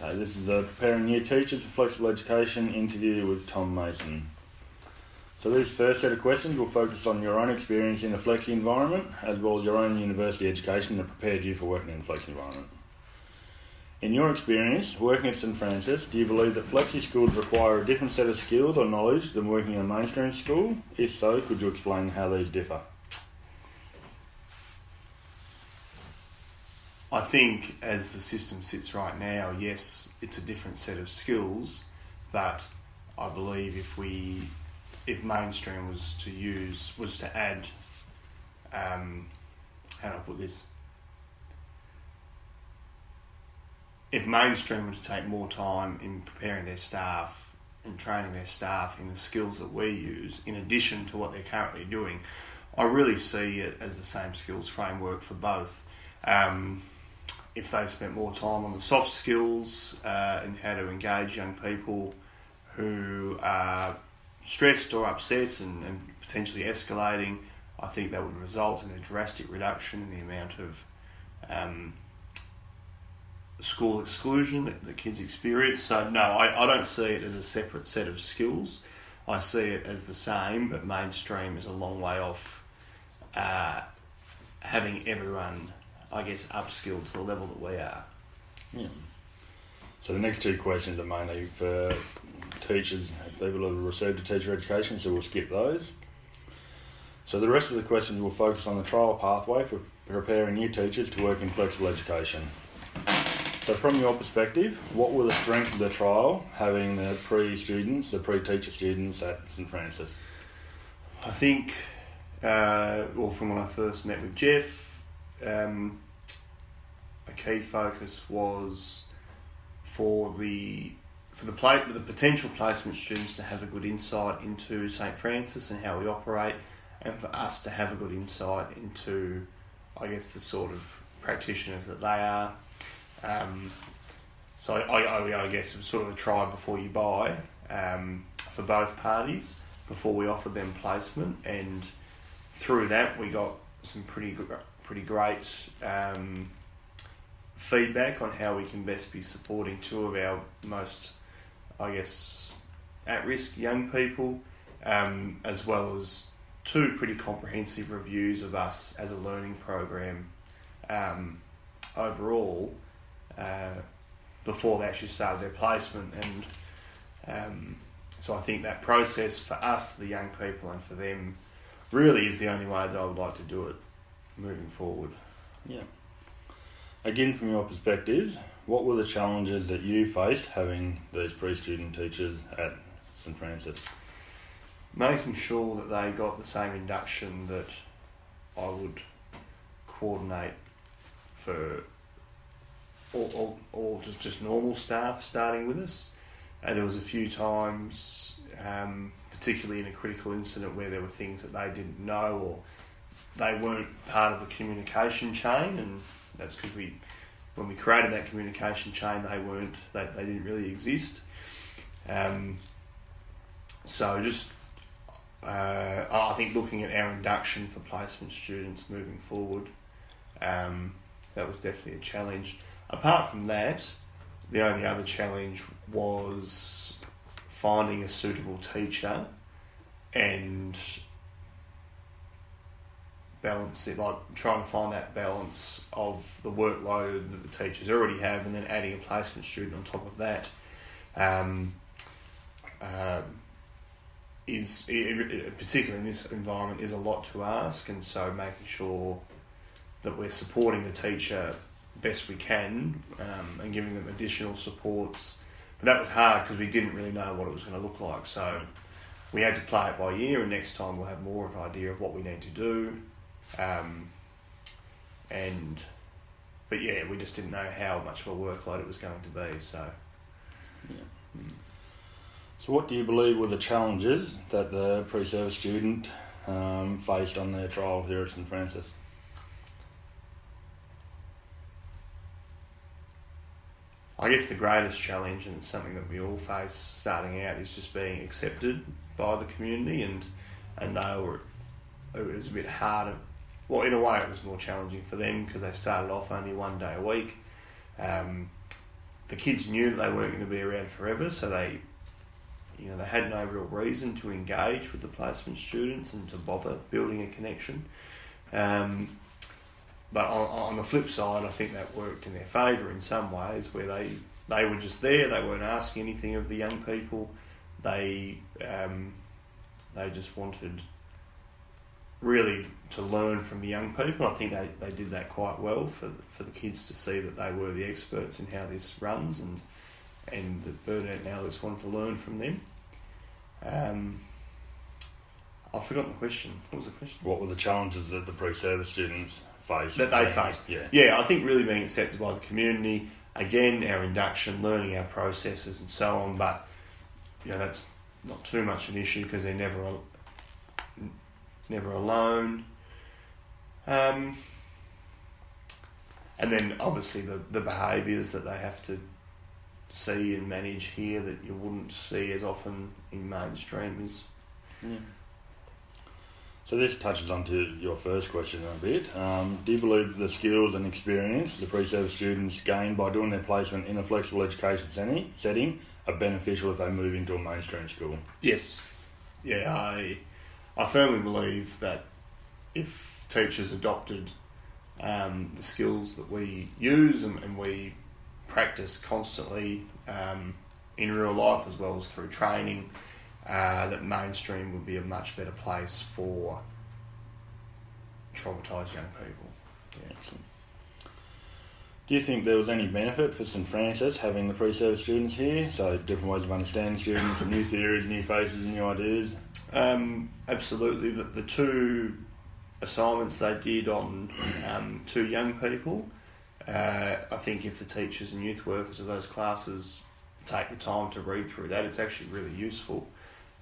Okay, this is a Preparing New Teachers for Flexible Education interview with Tom Mason. So this first set of questions will focus on your own experience in the flexi environment, as well as your own university education that prepared you for working in a flexi environment. In your experience, working at St Francis, do you believe that flexi schools require a different set of skills or knowledge than working in a mainstream school? If so, could you explain how these differ? I think as the system sits right now, yes, it's a different set of skills, but I believe if mainstream was to add, how do I put this? If mainstream were to take more time in preparing their staff and training their staff in the skills that we use, in addition to what they're currently doing, I really see it as the same skills framework for both. If they spent more time on the soft skills and how to engage young people who are stressed or upset and potentially escalating, I think that would result in a drastic reduction in the amount of school exclusion that the kids experience. So no, I don't see it as a separate set of skills. I see it as the same, but mainstream is a long way off having everyone, I guess, upskilled to the level that we are. Yeah. So the next two questions are mainly for teachers, people who have received a teacher education, so we'll skip those. So the rest of the questions will focus on the trial pathway for preparing new teachers to work in flexible education. So from your perspective, what were the strengths of the trial, having the pre-teacher students at St Francis? I think, from when I first met with Jeff, a key focus was for the potential placement students to have a good insight into St Francis and how we operate, and for us to have a good insight into, I guess, the sort of practitioners that they are. So I guess it was sort of a try before you buy for both parties before we offered them placement, and through that we got some pretty great feedback on how we can best be supporting two of our most, I guess, at-risk young people, as well as two pretty comprehensive reviews of us as a learning program overall before they actually started their placement. And so I think that process for us, the young people, and for them really is the only way that I would like to do it moving forward. Yeah. Again, from your perspective, what were the challenges that you faced having these pre-student teachers at St Francis? Making sure that they got the same induction that I would coordinate for all just normal staff starting with us. And there was a few times, particularly in a critical incident, where there were things that they didn't know or they weren't part of the communication chain, and that's because when we created that communication chain, they didn't really exist. So just I think looking at our induction for placement students moving forward, that was definitely a challenge. Apart from that, the only other challenge was finding a suitable teacher and balance it, like trying to find that balance of the workload that the teachers already have and then adding a placement student on top of that is, particularly in this environment, is a lot to ask. And so making sure that we're supporting the teacher best we can and giving them additional supports. But that was hard because we didn't really know what it was going to look like. So we had to play it by ear, and next time we'll have more of an idea of what we need to do. But yeah, we just didn't know how much of a workload it was going to be. So, yeah. So what do you believe were the challenges that the pre-service student faced on their trial here at St Francis? I guess the greatest challenge, and it's something that we all face starting out, is just being accepted by the community, and it was a bit harder. Well, in a way it was more challenging for them because they started off only one day a week. the kids knew that they weren't going to be around forever, so they had no real reason to engage with the placement students and to bother building a connection. But on the flip side, I think that worked in their favour in some ways, where they were just there. They weren't asking anything of the young people. They just wanted really to learn from the young people. I think they did that quite well for the kids to see that they were the experts in how this runs, and that Bernadette and Alex wanted to learn from them. I've forgotten the question. What was the question? What were the challenges that the pre-service students faced? That they faced. Yeah, I think really being accepted by the community. Again, our induction, learning our processes and so on. But that's not too much of an issue because they're never alone. And then obviously the behaviours that they have to see and manage here that you wouldn't see as often in mainstream is. Yeah. So this touches on to your first question a bit. Do you believe the skills and experience the pre-service students gain by doing their placement in a flexible education setting are beneficial if they move into a mainstream school? Yes. Yeah, I firmly believe that if teachers adopted the skills that we use and we practice constantly in real life as well as through training, that mainstream would be a much better place for traumatised young people. Yeah. Do you think there was any benefit for St Francis having the pre-service students here? So different ways of understanding students, new theories, new faces, new ideas? Absolutely. The two assignments they did on two young people, I think if the teachers and youth workers of those classes take the time to read through that, it's actually really useful.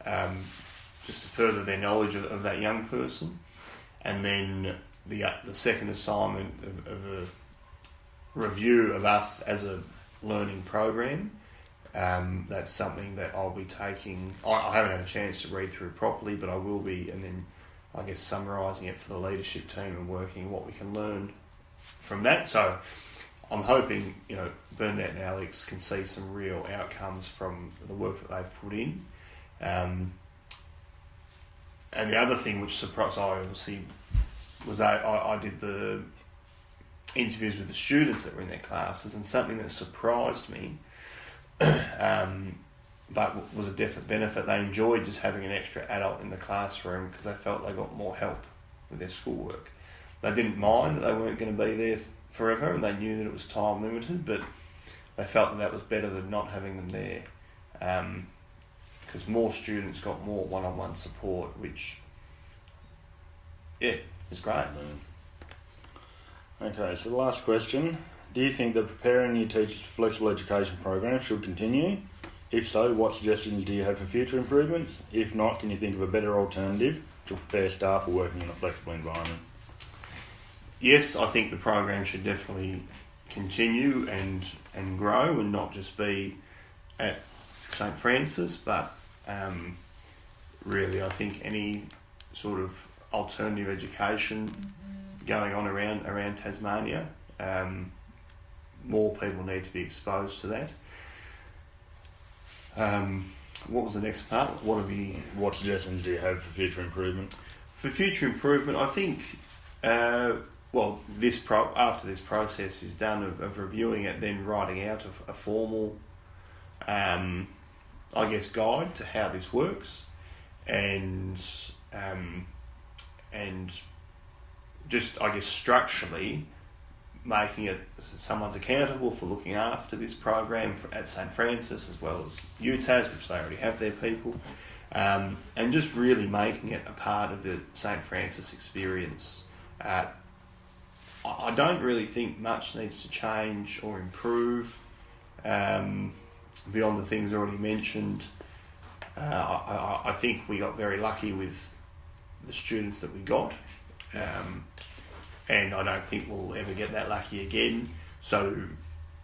Just to further their knowledge of that young person. And then the second assignment of a review of us as a learning program, that's something that I'll be taking. I haven't had a chance to read through properly, but I will be, and then I guess summarising it for the leadership team and working what we can learn from that. So I'm hoping Bernadette and Alex can see some real outcomes from the work that they've put in. And the other thing which surprised I obviously was I did the interviews with the students that were in their classes, and something that surprised me, but was a definite benefit. They enjoyed just having an extra adult in the classroom because they felt they got more help with their schoolwork. They didn't mind that they weren't going to be there forever, and they knew that it was time limited, but they felt that was better than not having them there. Because more students got more one-on-one support, which, is great. Okay, so the last question. Do you think that preparing new teachers for flexible education programs should continue? If so, what suggestions do you have for future improvements? If not, can you think of a better alternative to prepare staff for working in a flexible environment? Yes, I think the program should definitely continue and grow and not just be at St Francis, but really I think any sort of alternative education going on around Tasmania, more people need to be exposed to that. What was the next part? What suggestions do you have for future improvement? For future improvement, I think after this process is done of reviewing it, then writing out a formal guide to how this works, and just structurally making it someone's accountable for looking after this program at St Francis as well as UTAS, which they already have their people, and just really making it a part of the St Francis experience. I don't really think much needs to change or improve beyond the things already mentioned. I think we got very lucky with the students that we got, and I don't think we'll ever get that lucky again. So,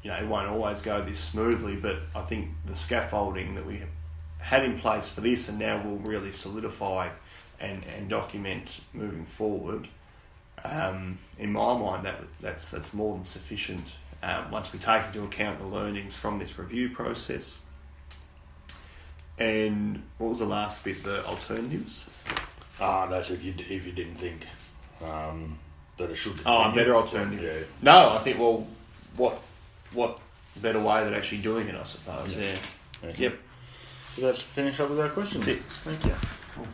it won't always go this smoothly, but I think the scaffolding that we had in place for this and now will really solidify and document moving forward. In my mind, that's more than sufficient once we take into account the learnings from this review process. And what was the last bit? The alternatives. That's if you didn't think that it should. A better alternative. Yeah. No, I think what better way than actually doing it, I suppose. Yeah. Okay. Yep. So let's finish up with our questions. That's it. Thank you. Cool.